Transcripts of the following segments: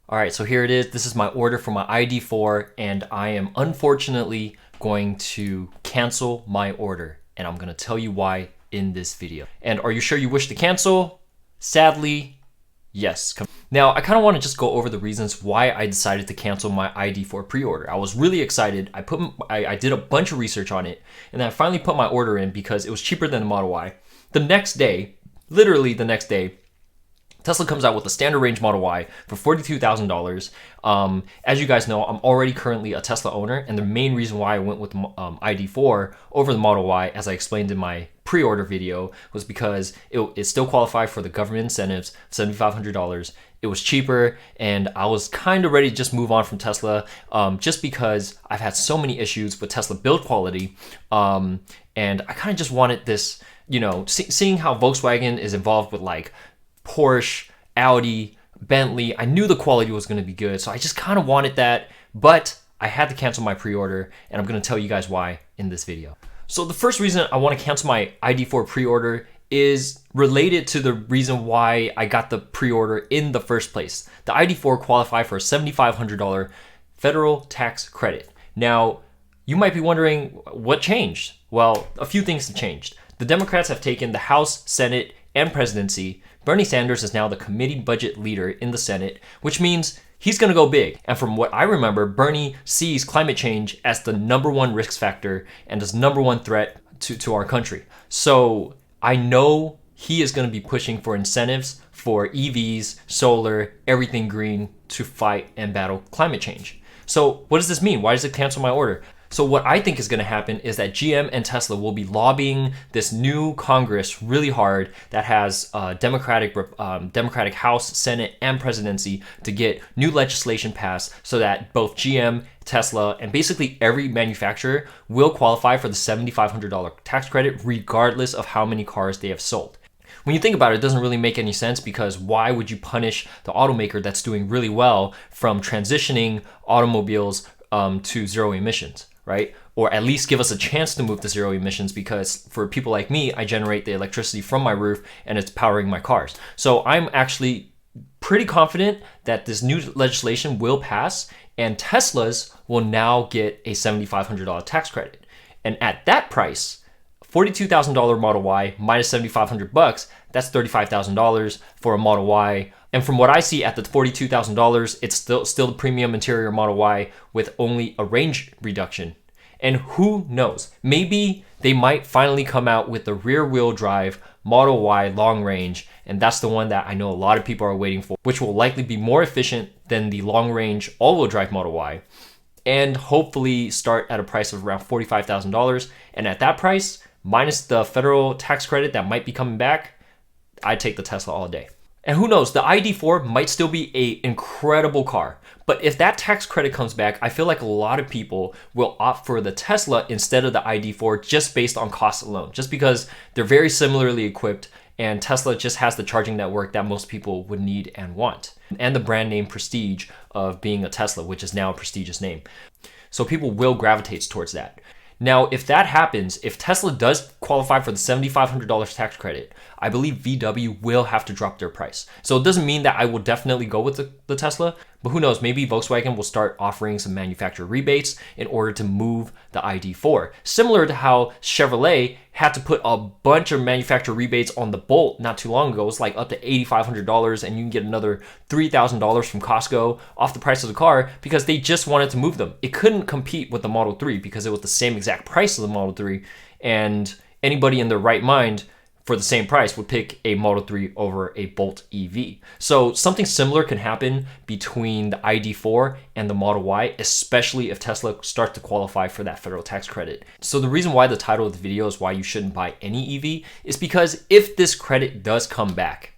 All right, so here it is. This is my order for my ID4, and I am unfortunately going to cancel my order, and I'm gonna tell you why in this video. And are you sure you wish to cancel? Sadly, yes. Now, I kind of want to just go over the reasons why I decided to cancel my ID4 pre-order. I was really excited. I did a bunch of research on it, and then I finally put my order in because it was cheaper than the Model Y. The next day, literally the next day, Tesla comes out with a standard range Model Y for $42,000. As you guys know, I'm already currently a Tesla owner, and the main reason why I went with ID4 over the Model Y, as I explained in my pre-order video, was because it still qualified for the government incentives, $7,500. It was cheaper, and I was kind of ready to just move on from Tesla, just because I've had so many issues with Tesla build quality, and I kind of just wanted this, seeing how Volkswagen is involved with like Porsche, Audi, Bentley. I knew the quality was going to be good, so I just kind of wanted that, but I had to cancel my pre-order, and I'm going to tell you guys why in this video. So the first reason I want to cancel my ID4 pre-order is related to the reason why I got the pre-order in the first place. The ID4 qualified for a $7,500 federal tax credit. Now, you might be wondering what changed. Well, a few things have changed. The Democrats have taken the House, Senate, and presidency. Bernie Sanders is now the committee budget leader in the Senate, which means he's going to go big. And from what I remember, Bernie sees climate change as the #1 risk factor and as #1 threat to our country. So I know he is going to be pushing for incentives for EVs, solar, everything green to fight and battle climate change. So what does this mean? Why does it cancel my order? So what I think is going to happen is that GM and Tesla will be lobbying this new Congress really hard that has Democratic House, Senate, and presidency to get new legislation passed so that both GM, Tesla, and basically every manufacturer will qualify for the $7,500 tax credit regardless of how many cars they have sold. When you think about it, it doesn't really make any sense, because why would you punish the automaker that's doing really well from transitioning automobiles to zero emissions? Right? Or at least give us a chance to move to zero emissions, because for people like me, I generate the electricity from my roof and it's powering my cars. So I'm actually pretty confident that this new legislation will pass and Teslas will now get a $7,500 tax credit. And at that price, $42,000 Model Y minus $7,500, that's $35,000 for a Model Y. And from what I see at the $42,000, it's still the premium interior Model Y with only a range reduction. And who knows, maybe they might finally come out with the rear wheel drive Model Y long range, and that's the one that I know a lot of people are waiting for, which will likely be more efficient than the long range all-wheel drive Model Y, and hopefully start at a price of around $45,000. And at that price, minus the federal tax credit that might be coming back, I'd take the Tesla all day. And who knows, the ID4 might still be an incredible car. But if that tax credit comes back, I feel like a lot of people will opt for the Tesla instead of the ID4 just based on cost alone, just because they're very similarly equipped and Tesla just has the charging network that most people would need and want. And the brand name prestige of being a Tesla, which is now a prestigious name. So people will gravitate towards that. Now, if that happens, if Tesla does qualify for the $7,500 tax credit, I believe VW will have to drop their price. So it doesn't mean that I will definitely go with the Tesla, but who knows, maybe Volkswagen will start offering some manufacturer rebates in order to move the ID4. Similar to how Chevrolet had to put a bunch of manufacturer rebates on the Bolt not too long ago. It was like up to $8,500, and you can get another $3,000 from Costco off the price of the car because they just wanted to move them. It couldn't compete with the Model 3 because it was the same exact price of the Model 3, and anybody in their right mind for the same price would pick a Model 3 over a Bolt EV. So something similar can happen between the ID4 and the Model Y, especially if Tesla starts to qualify for that federal tax credit. So the reason why the title of the video is why you shouldn't buy any EV is because if this credit does come back,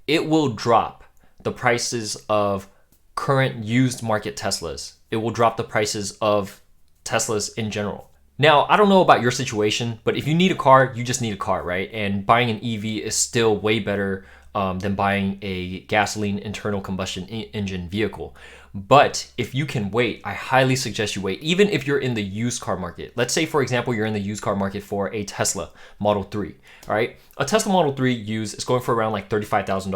it will drop the prices of current used market Teslas. It will drop the prices of Teslas in general. Now, I don't know about your situation, but if you need a car, you just need a car, right? And buying an EV is still way better than buying a gasoline internal combustion engine vehicle. But if you can wait, I highly suggest you wait, even if you're in the used car market. Let's say, for example, you're in the used car market for a Tesla Model 3, all right? A Tesla Model 3 used is going for around like $35,000,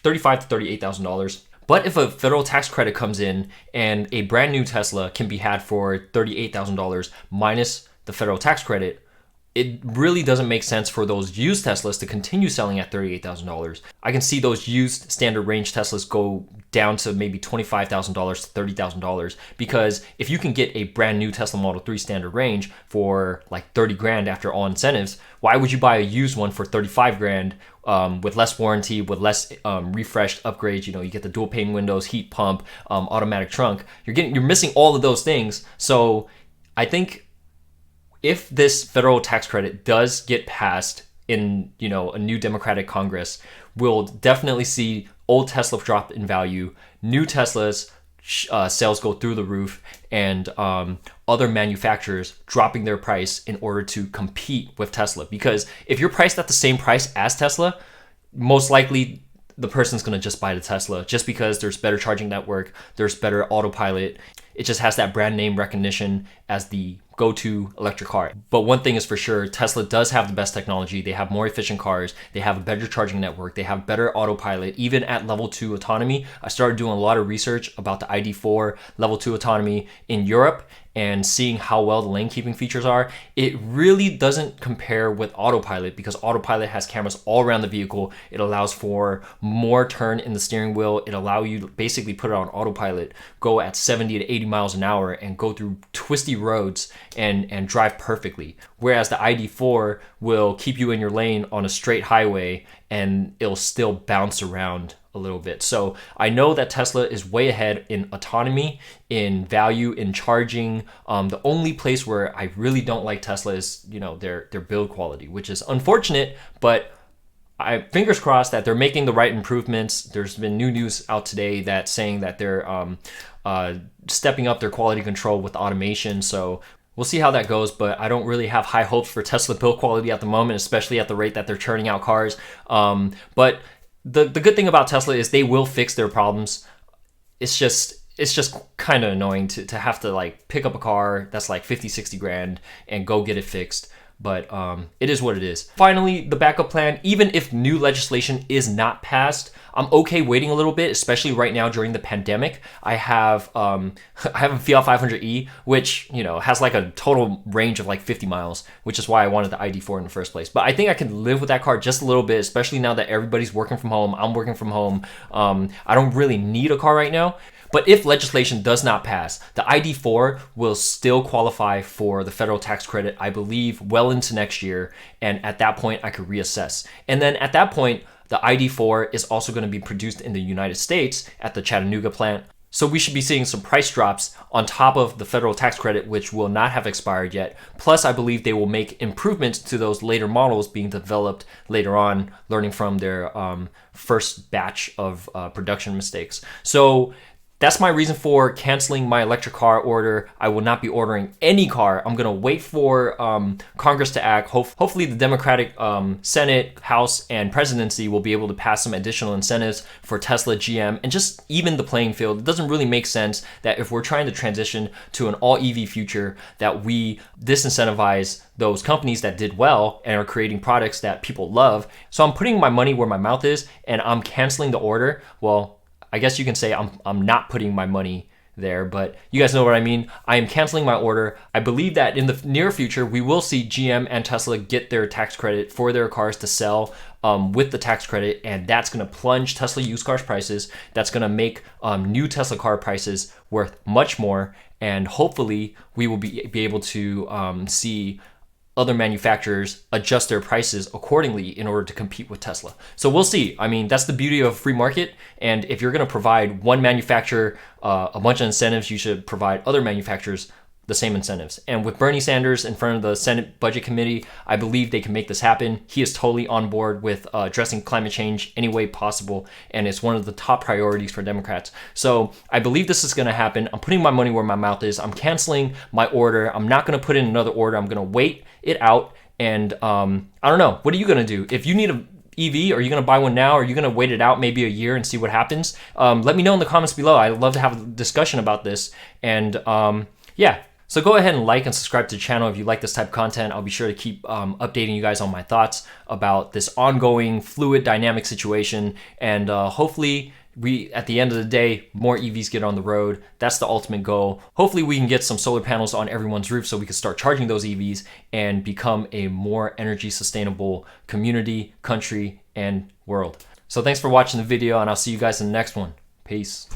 $35,000 to $38,000. But if a federal tax credit comes in and a brand new Tesla can be had for $38,000 minus the federal tax credit, it really doesn't make sense for those used Teslas to continue selling at $38,000. I can see those used standard range Teslas go down to maybe $25,000 to $30,000, because if you can get a brand new Tesla Model 3 standard range for like 30 grand after all incentives, why would you buy a used one for 35 grand with less warranty, with less refreshed upgrades? You know, you get the dual pane windows, heat pump, automatic trunk. You're missing all of those things. So I think if this federal tax credit does get passed in, you know, a new Democratic Congress, we'll definitely see old Tesla drop in value, new Teslas sales go through the roof, and other manufacturers dropping their price in order to compete with Tesla. Because if you're priced at the same price as Tesla, most likely the person's going to just buy the Tesla just because there's better charging network, there's better Autopilot. It just has that brand name recognition as the go-to electric car. But one thing is for sure, Tesla does have the best technology. They have more efficient cars. They have a better charging network. They have better Autopilot, even at level 2 autonomy. I started doing a lot of research about the ID4 level 2 autonomy in Europe and seeing how well the lane keeping features are. It really doesn't compare with Autopilot, because Autopilot has cameras all around the vehicle. It allows for more turn in the steering wheel. It allows you to basically put it on Autopilot, go at 70 to 80 miles an hour and go through twisty roads and drive perfectly. Whereas the ID4 will keep you in your lane on a straight highway and it'll still bounce around a little bit. So I know that Tesla is way ahead in autonomy, in value, in charging. The only place where I really don't like Tesla is, you know, their build quality, which is unfortunate, but fingers crossed that they're making the right improvements. There's been new news out today that saying that they're stepping up their quality control with automation. So we'll see how that goes, but I don't really have high hopes for Tesla build quality at the moment, especially at the rate that they're churning out cars. But the good thing about Tesla is they will fix their problems. It's just kind of annoying to have to like pick up a car that's like 50, 60 grand and go get it fixed. But it is what it is. Finally, the backup plan, even if new legislation is not passed, I'm okay waiting a little bit, especially right now during the pandemic. I have a Fiat 500e, which, you know, has like a total range of like 50 miles, which is why I wanted the ID4 in the first place. But I think I can live with that car just a little bit, especially now that everybody's working from home. I'm working from home. I don't really need a car right now. But if legislation does not pass, the ID4 will still qualify for the federal tax credit, I believe, well into next year. And at that point, I could reassess. And then at that point, the ID4 is also going to be produced in the United States at the Chattanooga plant. So we should be seeing some price drops on top of the federal tax credit, which will not have expired yet. Plus, I believe they will make improvements to those later models being developed later on, learning from their first batch of production mistakes. So that's my reason for canceling my electric car order. I will not be ordering any car. I'm gonna wait for Congress to act. Hopefully the Democratic Senate, House, and presidency will be able to pass some additional incentives for Tesla, GM, and just even the playing field. It doesn't really make sense that if we're trying to transition to an all EV future, that we disincentivize those companies that did well and are creating products that people love. So I'm putting my money where my mouth is, and I'm canceling the order. Well, I guess you can say I'm not putting my money there, but you guys know what I mean. I am canceling my order. I believe that in the near future, we will see GM and Tesla get their tax credit for their cars to sell with the tax credit, and that's going to plunge Tesla used cars prices. That's going to make new Tesla car prices worth much more, and hopefully we will be able to see other manufacturers adjust their prices accordingly in order to compete with Tesla. So we'll see. I mean, that's the beauty of a free market. And if you're going to provide one manufacturer a bunch of incentives, you should provide other manufacturers the same incentives. And with Bernie Sanders in front of the Senate Budget Committee, I believe they can make this happen. He is totally on board with addressing climate change any way possible, and it's one of the top priorities for Democrats. So I believe this is going to happen. I'm putting my money where my mouth is. I'm canceling my order. I'm not going to put in another order. I'm going to wait it out. And I don't know. What are you going to do? If you need a EV, are you going to buy one now? Or are you going to wait it out maybe a year and see what happens? Let me know in the comments below. I'd love to have a discussion about this. And yeah. So go ahead and like and subscribe to the channel if you like this type of content. I'll be sure to keep updating you guys on my thoughts about this ongoing fluid dynamic situation. And hopefully at the end of the day, more EVs get on the road. That's the ultimate goal. Hopefully we can get some solar panels on everyone's roof so we can start charging those EVs and become a more energy sustainable community, country, and world. So thanks for watching the video, and I'll see you guys in the next one. Peace.